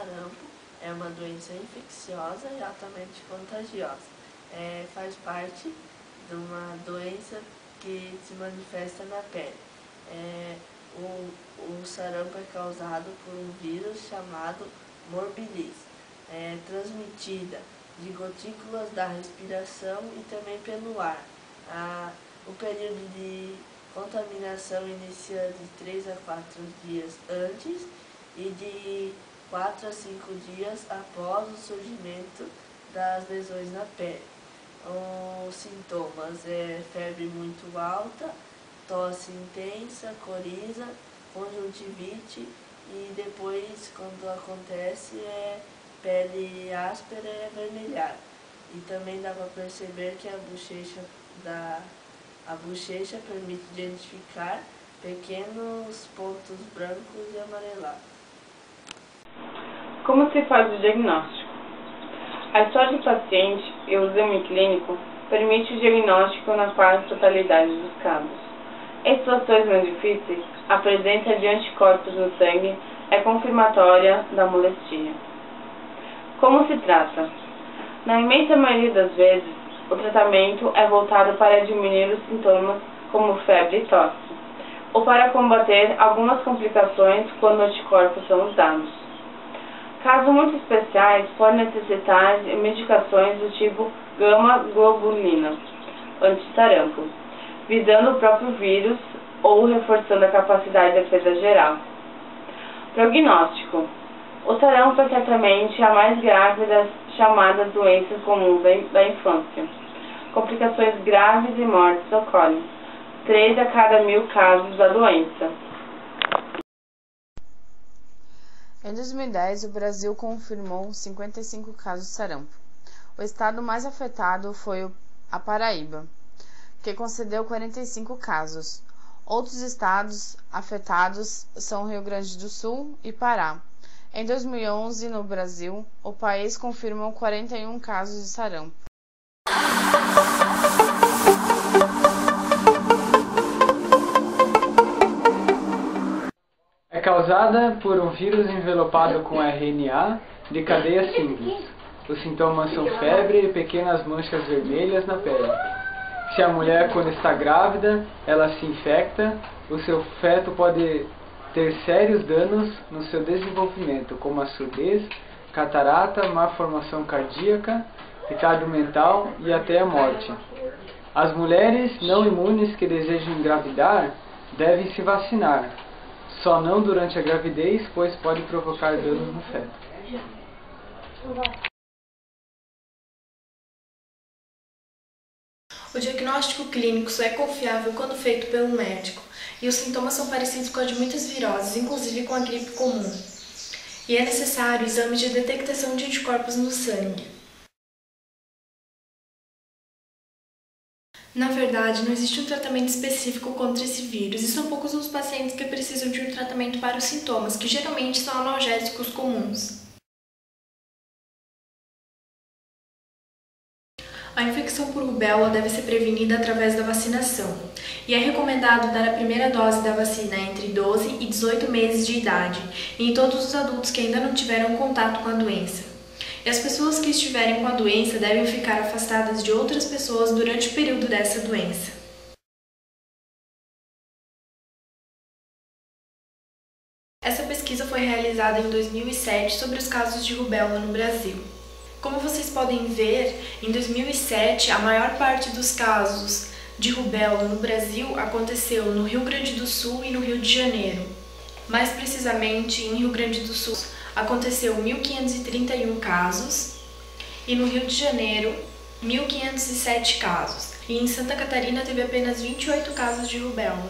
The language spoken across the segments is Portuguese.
sarampo é uma doença infecciosa e altamente contagiosa. Faz parte de uma doença que se manifesta na pele. O sarampo é causado por um vírus chamado morbilliz, transmitida de gotículas da respiração e também pelo ar. O período de contaminação inicia de 3 a 4 dias antes e de 4 a 5 dias após o surgimento das lesões na pele. Os sintomas é febre muito alta, tosse intensa, coriza, conjuntivite e depois, quando acontece, pele áspera e avermelhada. E também dá para perceber que a bochecha permite identificar pequenos pontos brancos e amarelados. Como se faz o diagnóstico? A história do paciente e o exame clínico permite o diagnóstico na quase totalidade dos casos. Em situações mais difíceis, a presença de anticorpos no sangue é confirmatória da molestia. Como se trata? Na imensa maioria das vezes, o tratamento é voltado para diminuir os sintomas como febre e tosse, ou para combater algumas complicações quando anticorpos são usados. Casos muito especiais podem necessitar de medicações do tipo gama-globulina, antissarampo, visando o próprio vírus ou reforçando a capacidade de defesa geral. Prognóstico. O sarampo é certamente a mais grave das chamadas doenças comuns da infância. Complicações graves e mortes ocorrem. 3 a cada 1000 casos da doença. Em 2010, o Brasil confirmou 55 casos de sarampo. O estado mais afetado foi a Paraíba, que concedeu 45 casos. Outros estados afetados são Rio Grande do Sul e Pará. Em 2011, no Brasil, o país confirmou 41 casos de sarampo. É causada por um vírus envelopado com RNA de cadeia simples. Os sintomas são febre e pequenas manchas vermelhas na pele. Se a mulher, quando está grávida, ela se infecta, o seu feto pode ter sérios danos no seu desenvolvimento, como a surdez, catarata, má formação cardíaca, retardo mental e até a morte. As mulheres não imunes que desejam engravidar devem se vacinar. Só não durante a gravidez, pois pode provocar danos no feto. O diagnóstico clínico só é confiável quando feito pelo médico, e os sintomas são parecidos com os de muitas viroses, inclusive com a gripe comum. E é necessário exame de detectação de anticorpos no sangue. Na verdade, não existe um tratamento específico contra esse vírus, e são poucos os pacientes que precisam de um tratamento para os sintomas, que geralmente são analgésicos comuns. A infecção por rubéola deve ser prevenida através da vacinação, e é recomendado dar a primeira dose da vacina entre 12 e 18 meses de idade, em todos os adultos que ainda não tiveram contato com a doença. E as pessoas que estiverem com a doença devem ficar afastadas de outras pessoas durante o período dessa doença. Essa pesquisa foi realizada em 2007 sobre os casos de rubéola no Brasil. Como vocês podem ver, em 2007 a maior parte dos casos de rubéola no Brasil aconteceu no Rio Grande do Sul e no Rio de Janeiro. Mais precisamente, em Rio Grande do Sul aconteceu 1.531 casos e no Rio de Janeiro 1.507 casos. E em Santa Catarina teve apenas 28 casos de rubéola.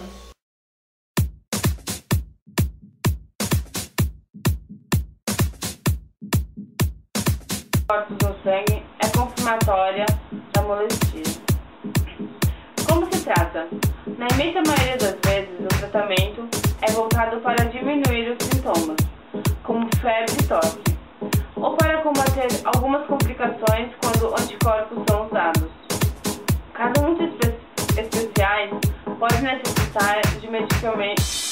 Corpos no sangue é confirmatória da molestia. Como se trata? Na imensa maioria das vezes, o tratamento é voltado para diminuir os sintomas, como febre e tosse, ou para combater algumas complicações quando anticorpos são usados. Casos muito especiais podem necessitar de medicamentos